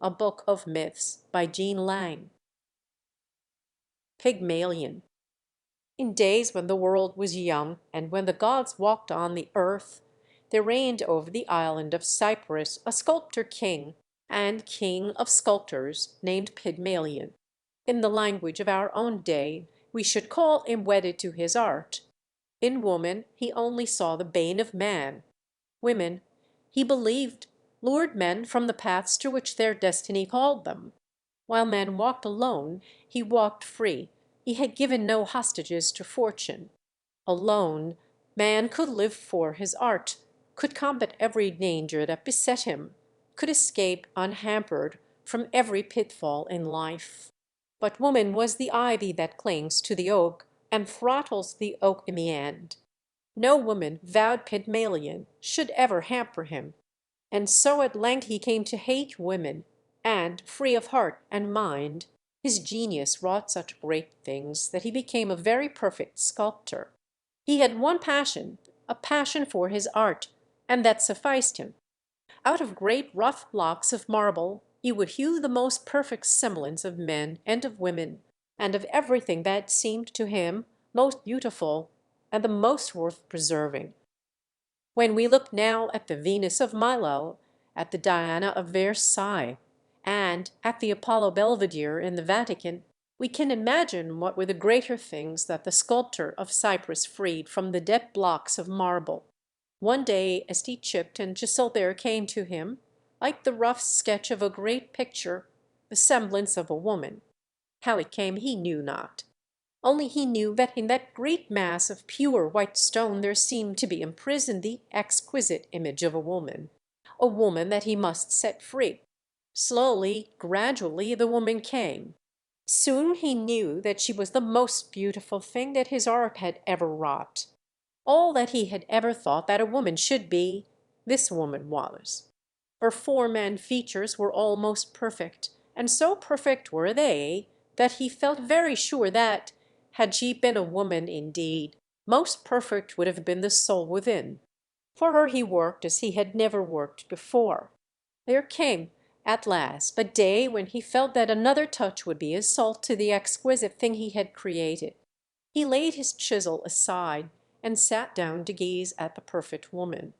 A Book of Myths by Jean Lang. Pygmalion. In days when the world was young, and when the gods walked on the earth, there reigned over the island of Cyprus a sculptor king, and king of sculptors, named Pygmalion. In the language of our own day, we should call him wedded to his art. In woman he only saw the bane of man. Women, he believed, lured men from the paths to which their destiny called them. While man walked alone, he walked free. He had given no hostages to fortune. Alone, man could live for his art, could combat every danger that beset him, could escape unhampered from every pitfall in life. But woman was the ivy that clings to the oak and throttles the oak in the end. No woman, vowed Pygmalion, should ever hamper him. And so at length he came to hate women, and, free of heart and mind, his genius wrought such great things that he became a very perfect sculptor. He had one passion, a passion for his art, and that sufficed him. Out of great rough blocks of marble he would hew the most perfect semblance of men and of women, and of everything that seemed to him most beautiful and the most worth preserving. When we look now at the Venus of Milo, at the Diana of Versailles, and at the Apollo Belvedere in the Vatican, we can imagine what were the greater things that the sculptor of Cyprus freed from the dead blocks of marble. One day, as he chipped and chiseled, there came to him, like the rough sketch of a great picture, the semblance of a woman. How it came he knew not. Only he knew that in that great mass of pure white stone there seemed to be imprisoned the exquisite image of a woman that he must set free. Slowly, gradually, the woman came. Soon he knew that she was the most beautiful thing that his art had ever wrought. All that he had ever thought that a woman should be, this woman was. Her form and features were all most perfect, and so perfect were they that he felt very sure that, had she been a woman indeed, most perfect would have been the soul within. For her he worked as he had never worked before. There came, at last, a day when he felt that another touch would be insult to the exquisite thing he had created. He laid his chisel aside and sat down to gaze at the perfect woman.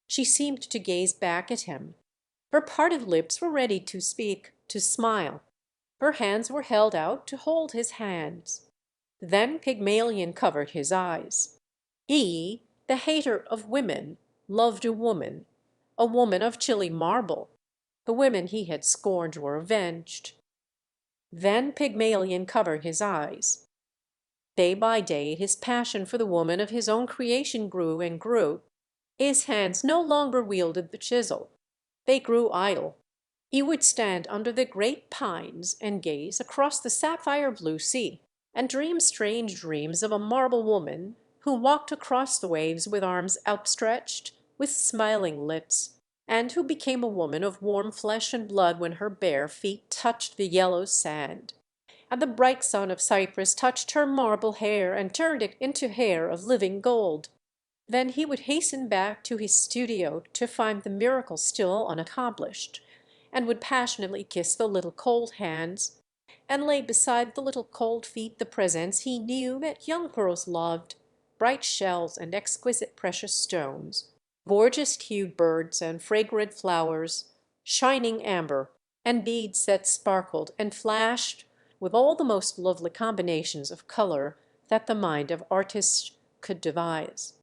She seemed to gaze back at him. Her parted lips were ready to speak, to smile. Her hands were held out to hold his hands. Then Pygmalion covered his eyes. He, the hater of women, loved a woman of chilly marble. The women he had scorned were avenged. Then Pygmalion covered his eyes. Day by day his passion for the woman of his own creation grew and grew. His hands no longer wielded the chisel. They grew idle. He would stand under the great pines and gaze across the sapphire blue sea, and dream strange dreams of a marble woman who walked across the waves with arms outstretched, with smiling lips, and who became a woman of warm flesh and blood when her bare feet touched the yellow sand, and the bright sun of Cyprus touched her marble hair and turned it into hair of living gold. Then he would hasten back to his studio to find the miracle still unaccomplished, and would passionately kiss the little cold hands, and lay beside the little cold feet the presents he knew that young girls loved, bright shells and exquisite precious stones, gorgeous-hued birds and fragrant flowers, shining amber, and beads that sparkled and flashed with all the most lovely combinations of color that the mind of artists could devise.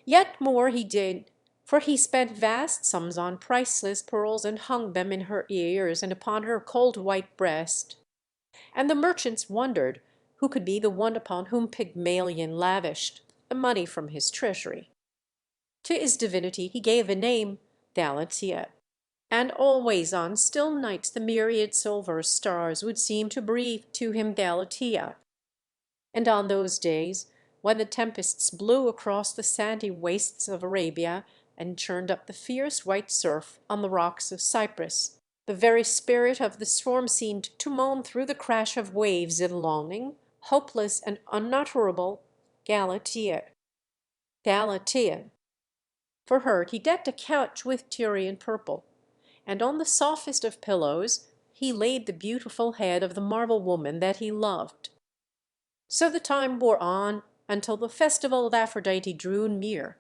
Yet more he did, for he spent vast sums on priceless pearls and hung them in her ears and upon her cold white breast. And the merchants wondered who could be the one upon whom Pygmalion lavished the money from his treasury. To his divinity he gave a name, Galatea, and always on still nights the myriad silver stars would seem to breathe to him Galatea. And on those days, when the tempests blew across the sandy wastes of Arabia and churned up the fierce white surf on the rocks of Cyprus, the very spirit of the storm seemed to moan through the crash of waves in longing, hopeless and unutterable, Galatea, Galatea. For her he decked a couch with Tyrian purple, and on the softest of pillows he laid the beautiful head of the marble woman that he loved. So the time wore on until the festival of Aphrodite drew near.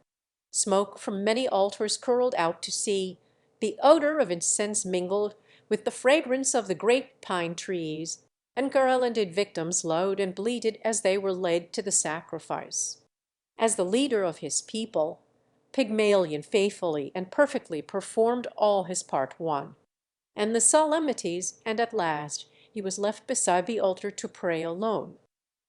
Smoke from many altars curled out to sea, the odor of incense mingled with the fragrance of the great pine trees, and garlanded victims lowed and bleated as they were led to the sacrifice. As the leader of his people, Pygmalion faithfully and perfectly performed all his part won, and the solemnities, and at last he was left beside the altar to pray alone.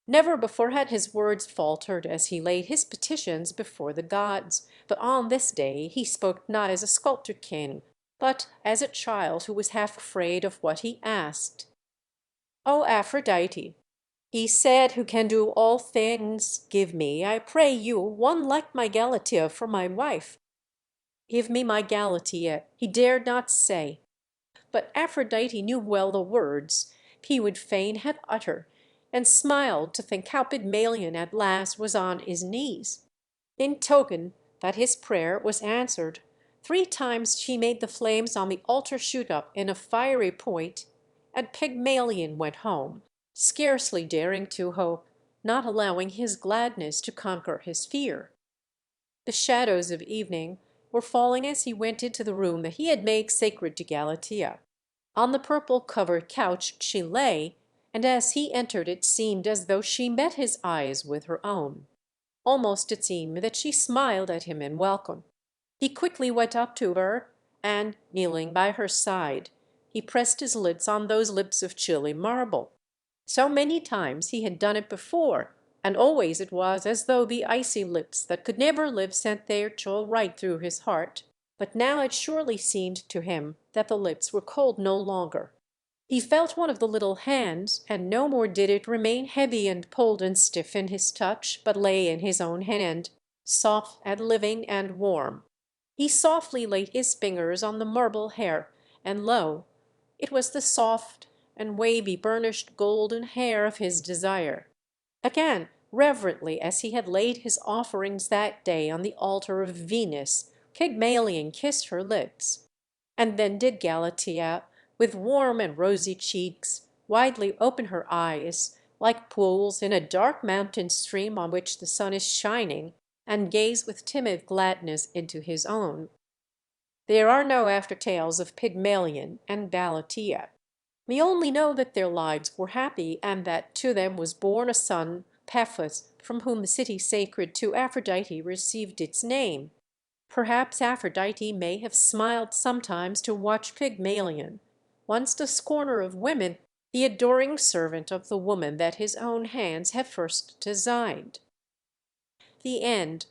Never before had his words faltered as he laid his petitions before the gods, but on this day he spoke not as a sculptor king, but as a child who was half afraid of what he asked. "O Aphrodite," he said, "who can do all things, give me, I pray you, one like my Galatea for my wife." "Give me my Galatea," he dared not say. But Aphrodite knew well the words he would fain have uttered, and smiled to think how Pygmalion at last was on his knees. In token that his prayer was answered, 3 times she made the flames on the altar shoot up in a fiery point, and Pygmalion went home, scarcely daring to hope, not allowing his gladness to conquer his fear. The shadows of evening were falling as he went into the room that he had made sacred to Galatea. On the purple-covered couch she lay, and as he entered it seemed as though she met his eyes with her own. Almost it seemed that she smiled at him in welcome. He quickly went up to her, and, kneeling by her side, he pressed his lips on those lips of chilly marble. So many times he had done it before, and always it was as though the icy lips that could never live sent their chill right through his heart. But now it surely seemed to him that the lips were cold no longer. He felt one of the little hands, and no more did it remain heavy and cold and stiff in his touch, but lay in his own hand, soft and living and warm. He softly laid his fingers on the marble hair, and lo, it was the soft and wavy burnished golden hair of his desire. Again, reverently as he had laid his offerings that day on the altar of Venus, Pygmalion kissed her lips. And then did Galatea, with warm and rosy cheeks, widely open her eyes, like pools in a dark mountain stream on which the sun is shining, and gaze with timid gladness into his own. There are no after tales of Pygmalion and Galatea. We only know that their lives were happy, and that to them was born a son, Paphos, from whom the city sacred to Aphrodite received its name. Perhaps Aphrodite may have smiled sometimes to watch Pygmalion, once the scorner of women, the adoring servant of the woman that his own hands had first designed. The end.